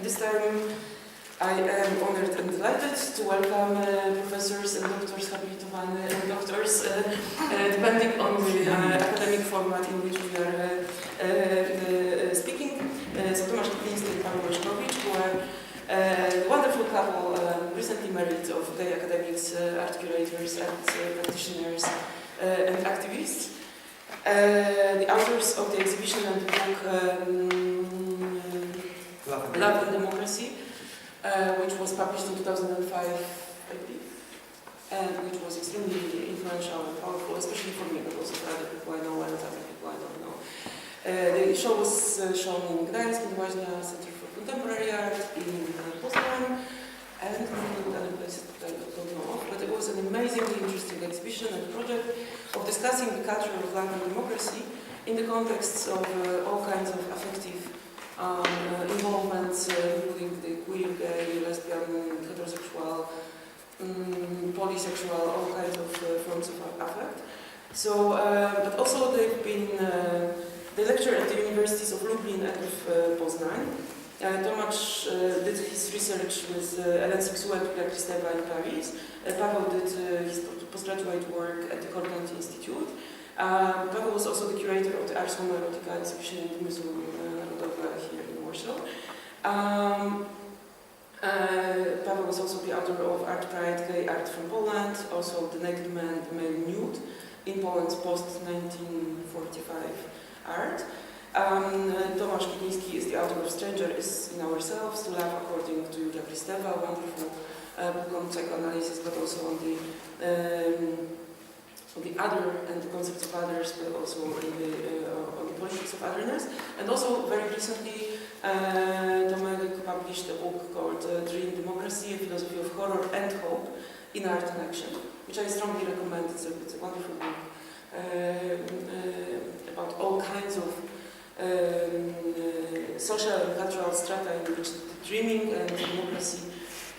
And this time I am honored and delighted to welcome professors and doctors habilitowani and doctors, depending on the academic format in which we are speaking. So Tomasz Kiliński and Paweł Leszkowicz, who are the wonderful couple recently married of gay academics, art curators, art practitioners and activists. The authors of the exhibition and the book Love and Democracy, which was published in 2005, I believe, and which was extremely influential and powerful, especially for me, but also for other people I know and other people I don't know. The show was shown in Gdańsk, in Łaźnia Center for Contemporary Art, in Poznań, and in other places that I don't know of. But it was an amazingly interesting exhibition and project of discussing the culture of love and democracy in the context of all kinds of affective involvements, including the queer, gay, lesbian, heterosexual, polysexual, all kinds of forms of affect. So, but also they've been, they lecture at the universities of Lublin and of Poznań. Tomasz did his research with Hélène Sixou and Julia Kristeva in Paris. Paweł did his postgraduate work at the Cornell Institute. Paweł was also the curator of the Ars Homoerotica exhibition in the Museum Narodowe here in Warsaw. Paweł was also the author of Art Pride, Gay Art from Poland, also The Naked Man, The Male Nude, in Poland's post-1945 art. Tomasz Kiliński is the author of Stranger is in Ourselves, To Love According to Julia Kristeva, a wonderful book on psychoanalysis, but also on the other and the concepts of others, but also on the politics of otherness. And also, very recently, Tomek published a book called Dream, Democracy, a Philosophy of Horror and Hope in Art and Action, which I strongly recommend. It's a wonderful book about all kinds of social and cultural strata in which dreaming and democracy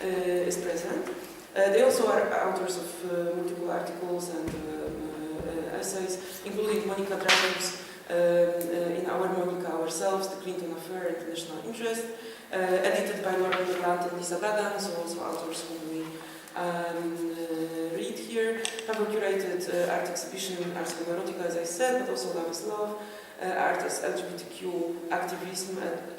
is present. They also are authors of multiple articles and essays, including Monika Dragov's In Our Monica Ourselves, The Clinton Affair and National Interest, edited by Lauren Durant and Lisa Dagan, so also authors whom we read here. Paweł curated art exhibition Ars Homoerotica, as I said, but also Love is Love, art as LGBTQ activism at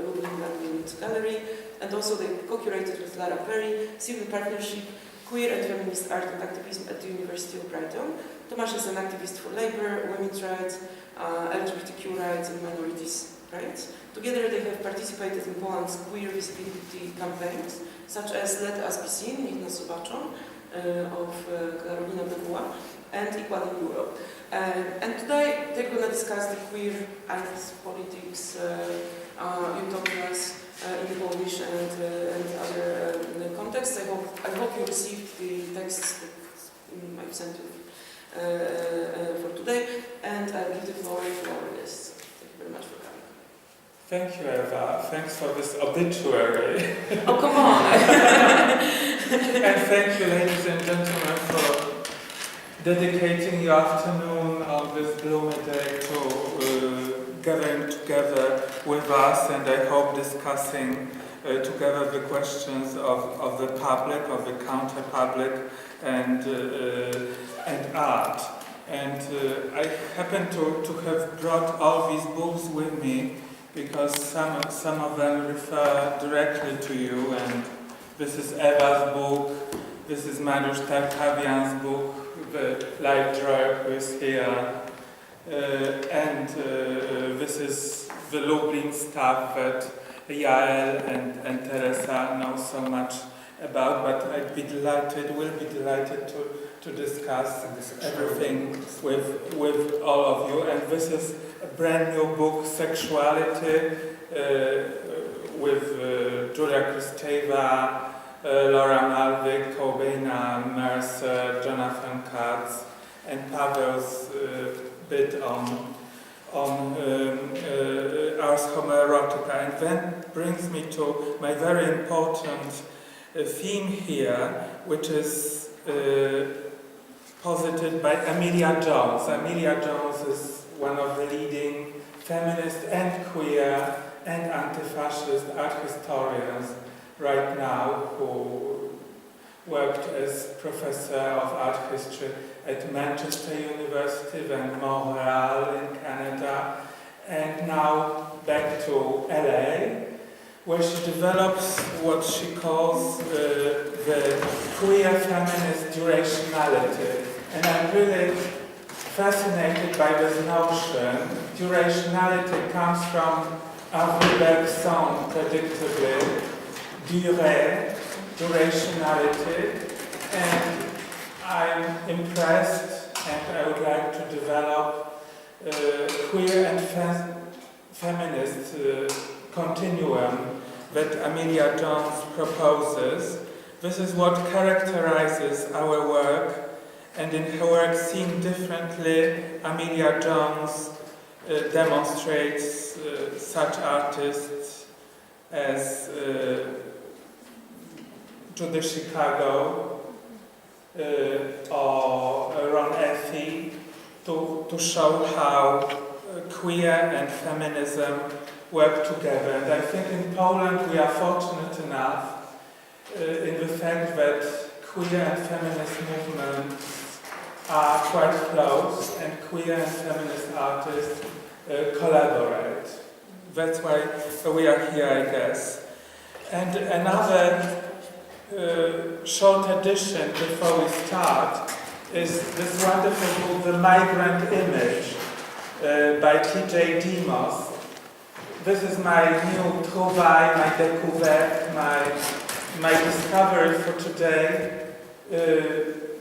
Lublin Landwind Gallery, and also they co-curated with Lara Perry, Civil Partnership, Queer and Feminist Art and Activism at the University of Brighton. Tomasz is an activist for labor, women's rights, LGBTQ rights and minorities' rights. Together they have participated in Poland's queer visibility campaigns, such as Let Us Be Seen, Niech Nas Zobaczą, of Karolina Bebuła, and Equal in Europe. And today they're going to discuss the queer arts, politics, utopias in Polish and other contexts. I hope you received the texts that I've sent you for today, and I'll give the floor to our guests. Thank you very much for coming. Thank you, Eva. Thanks for this obituary. Oh, come on! And thank you, ladies and gentlemen, for dedicating your afternoon on this gloomy day to gathering together with us, and I hope discussing together the questions of the public, of the counter-public, and art. And I happen to have brought all these books with me because some of them refer directly to you, and this is Eva's book, this is Mariusz Tarkawian's book, the light drawer who is here, and this is the Lublin stuff that Yael and Teresa know so much about, but I'd be delighted, will be delighted to discuss everything with all of you. And this is a brand new book, Sexuality, with Julia Kristeva, Laura Malvik, Cobaina, Mercer, Jonathan Katz, and Paweł's bit on Ars Homoerotica. And that brings me to my very important theme here, which is posited by Emilia Jones. Emilia Jones is one of the leading feminist and queer and anti-fascist art historians right now who worked as professor of art history at Manchester University, then Montreal in Canada, and now back to LA, where she develops what she calls the queer feminist durationality. And I'm really fascinated by this notion. Durationality comes from Henri Bergson's, predictably, durée, durationality, and I'm impressed, and I would like to develop queer and feminist continuum that Amelia Jones proposes. This is what characterizes our work, and in her work Seen Differently, Amelia Jones demonstrates such artists as Judy Chicago or Ron Effie, to show how queer and feminism work together. And I think in Poland we are fortunate enough in the fact that queer and feminist movements are quite close, and queer and feminist artists collaborate. That's why we are here, I guess. And another short addition before we start is this wonderful book, The Migrant Image, by T.J. Demos. This is my new trouvaille, my découverte, my discovery for today.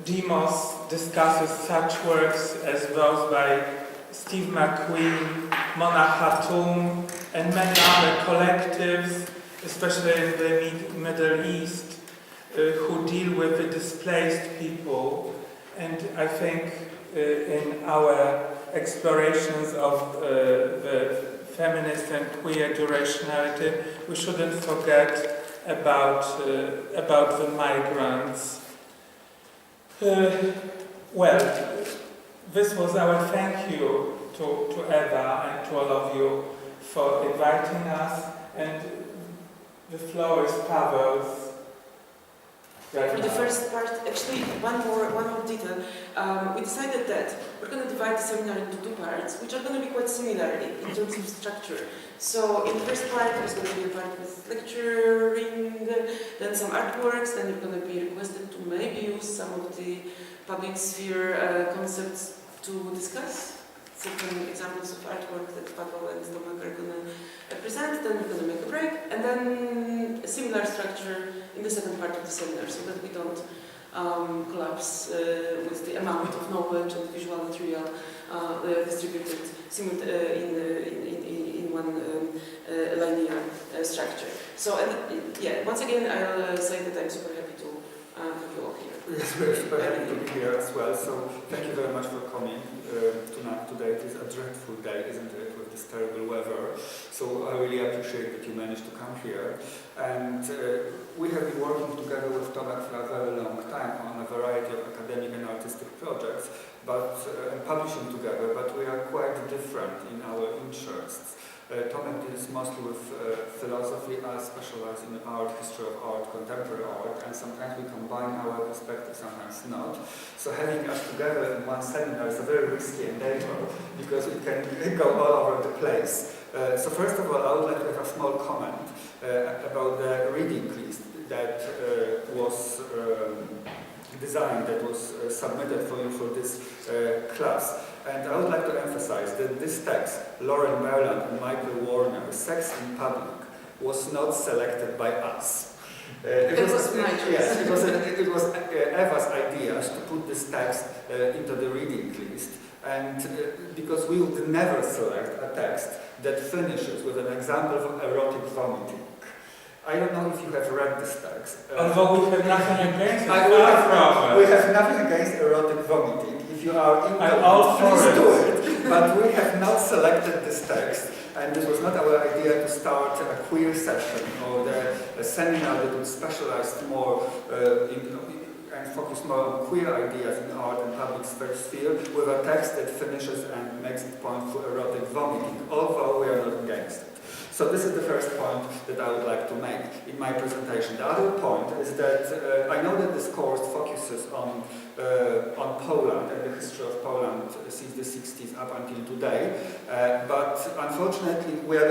Demos discusses such works as those by Steve McQueen, Mona Hatoum, and many other collectives, especially in the Middle East, who deal with the displaced people. And I think in our explorations of the feminist and queer durationality, we shouldn't forget about the migrants. Well, this was our thank you to Eva and to all of you for inviting us, and the floor is Pavel's. Right For the first part, actually, one more detail. We decided that we're going to divide the seminar into two parts, which are going to be quite similar in terms of structure. So in the first part, there's going to be a part with lecturing, then some artworks, then you're going to be requested to maybe use some of the public sphere concepts to discuss certain examples of artwork that Pavel and Tomek are going to present. Then we're going to make a break, and then a similar structure in the second part of the seminar, so that we don't collapse with the amount of knowledge and visual material distributed in one linear structure. So, yeah, once again, I'll say that I'm super happy to have you all here. Yes, we're super happy to be here as well. So, thank you very much for coming tonight. Today it is a dreadful day, isn't it, with this terrible weather. So, I really appreciate that you managed to come here. And we have been working together with Tomek for a very long time on a variety of academic and artistic projects, and publishing together, but we are quite different in our interests. Tomek deals mostly with philosophy. I specialize in art, history of art, contemporary art, and sometimes we combine our perspectives, sometimes not. So having us together in one seminar is a very risky endeavor, because we can go all over the place. So first of all, I would like to have a small comment about the reading list that was designed, that was submitted for you for this class. And I would like to emphasize that this text, Lauren Berland and Michael Warner, Sex in Public, was not selected by us. It was Eva's idea to put this text into the reading list, and because we would never select a text that finishes with an example of erotic vomiting. I don't know if you have read this text. Although we have nothing against it. We have nothing against erotic vomiting. If you are into it, please do it. But we have not selected this text, and this was not our idea to start a queer session or a seminar that would specialize more and focus more on queer ideas in art and public sphere with a text that finishes and makes it point for erotic vomiting, although we are not against it. So this is the first point that I would like to make in my presentation. The other point is that I know that this course focuses on Poland and the history of Poland since the 60s up until today, but unfortunately we are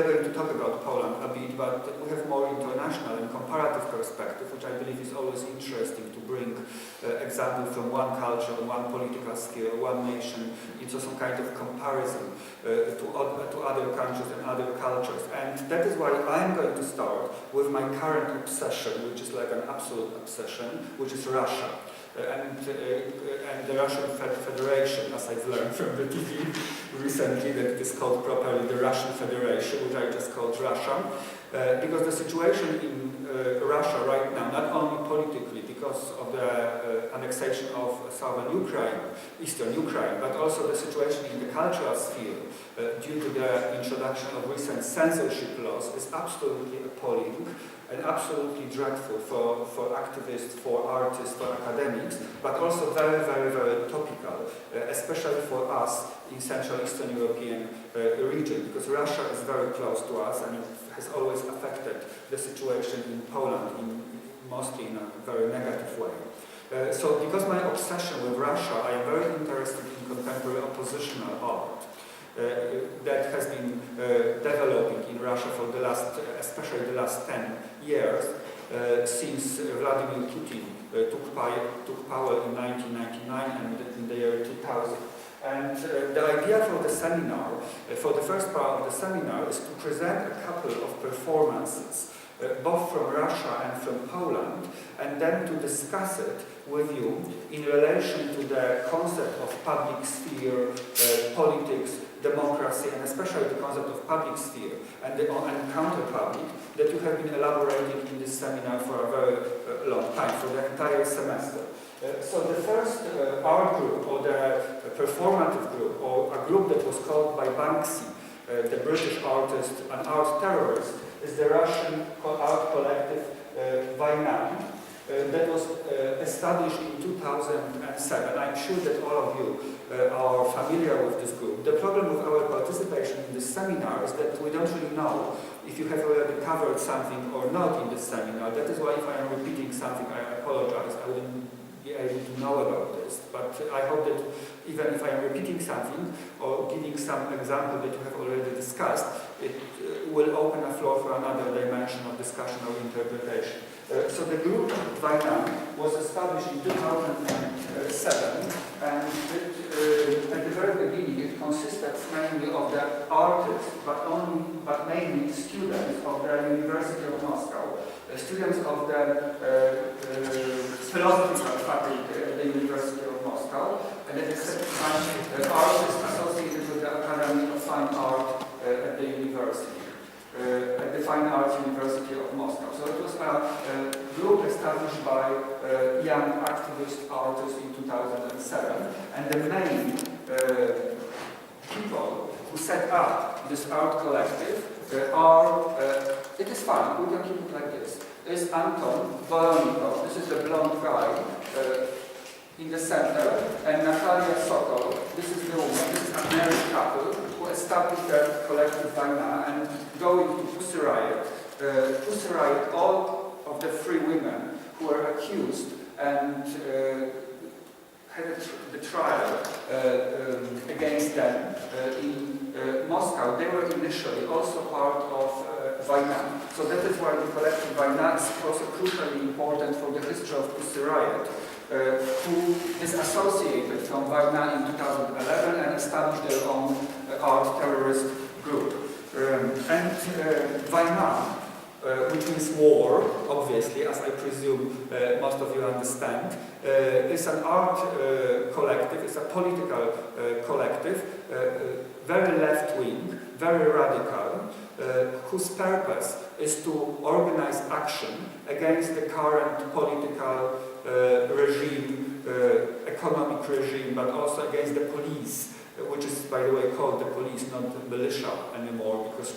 going to talk about Poland a bit, but we have more international and comparative perspective, which I believe is always interesting to bring example from one culture, one political sphere, one nation into some kind of comparison to other countries and other cultures. And that is why I'm going to start with my current obsession, which is like an absolute obsession, which is Russia. And the Russian Federation, as I've learned from the TV recently, that it is called properly the Russian Federation, which I just called Russia, because the situation in Russia right now, not only politically because of the annexation of southern Ukraine, eastern Ukraine, but also the situation in the cultural sphere due to the introduction of recent censorship laws is absolutely appalling and absolutely dreadful for activists, for artists, for academics, but also very, very, very topical, especially for us in Central Eastern European region, because Russia is very close to us and it has always affected the situation in Poland, mostly in a very negative way. So because my obsession with Russia, I am very interested in contemporary oppositional art. That has been developing in Russia for the last, especially the last 10 years, since Vladimir Putin took power in 1999 and in the year 2000. And the idea for the seminar, for the first part of the seminar, is to present a couple of performances, both from Russia and from Poland, and then to discuss it with you in relation to the concept of public sphere, politics, democracy, and especially the concept of public sphere and counter-public that you have been elaborating in this seminar for a very long time, for the entire semester. So the first art group, or the performative group, or a group that was called by Banksy, the British artist, an art terrorist, is the Russian art collective Vaina, that was established in 2007. I'm sure that all of you are familiar with this group. The problem with our participation in this seminar is that we don't really know if you have already covered something or not in this seminar. That is why if I am repeating something, I apologize. I wouldn't be able to know about this. But I hope that even if I am repeating something or giving some example that you have already discussed, it will open a floor for another dimension of discussion or interpretation. So the group Vaina was established in 2007, and at the very beginning it consisted mainly of the artists, but mainly students of the University of Moscow, students of the philosophical faculty at the University of Moscow, and at the same time artists associated with the Academy of Fine Art at the university. At the Fine Arts University of Moscow. So it was a group established by young activist artists in 2007, and the main people who set up this art collective are, it is fine, we can keep it like this, is Anton Volonikov, this is the blonde guy in the center, and Natalia Sokol, this is the woman, this is a married couple who established their collective Vaina, and going to Pussy Riot, all of the three women who were accused and had the trial against them in Moscow, they were initially also part of Vaina. So that is why the collective Vaina is also crucially important for the history of Pussy Riot, who is associated from Vaina in 2011 and established their own art terrorist group. And Vaina, which means war, obviously, as I presume most of you understand, is an art collective, it's a political collective, very left-wing, very radical, whose purpose is to organize action against the current political regime, economic regime, but also against the police, which is, by the way, called the police, not the militia anymore, because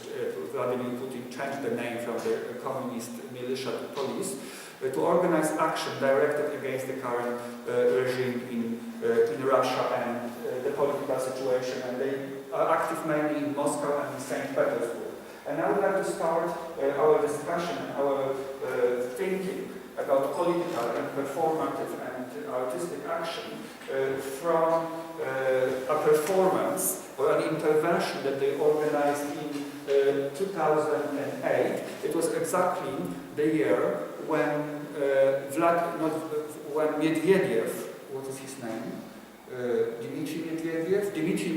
Vladimir Putin changed the name from the communist militia to police, to organize action directed against the current regime in Russia and the political situation. And they are active mainly in Moscow and in St. Petersburg. And I would like to start our discussion, our thinking about political and performative and artistic action from a performance or an intervention that they organized in 2008. It was exactly the year when when Medvedev, what is his name? Dmitry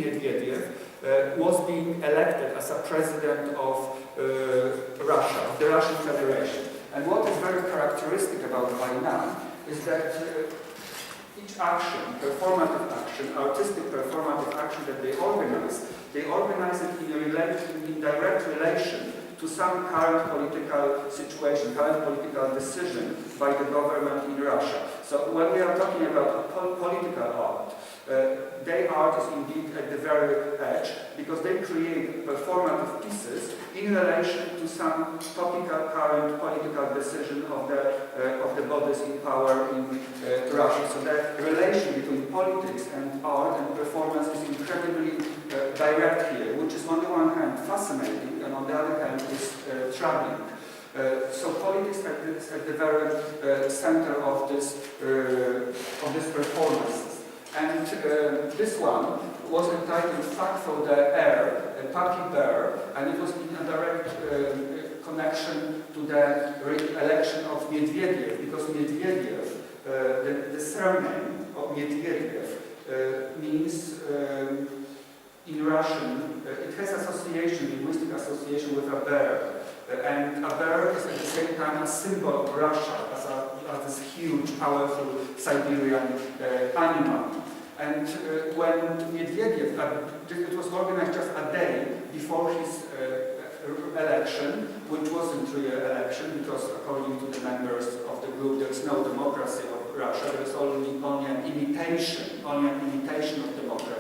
Medvedev was being elected as a president of Russia, of the Russian Federation. And what is very characteristic about Vaina is that each action, performative action, artistic performative action that they organize it in direct relation to some current political situation, current political decision by the government in Russia. So when we are talking about political art, their art is indeed at the very edge because they create performative pieces in relation to some topical current political decision of the bodies in power in Russia. So the relation between politics and art and performance is incredibly direct here, which is on the one hand fascinating and on the other hand is troubling. So politics is at the very center of this performances. And this one was entitled Fact for the Air, Puppy Bear, and it was in a direct connection to the election of Medvedev, because Medvedev, the surname of Medvedev means in Russian, it has association, linguistic association with a bear. And a bear is at the same time a symbol of Russia as this huge, powerful Siberian animal. And when Medvedev, it was organized just a day before his election, which wasn't really an election, because according to the members of the group, there is no democracy of Russia, there is only an imitation of democracy.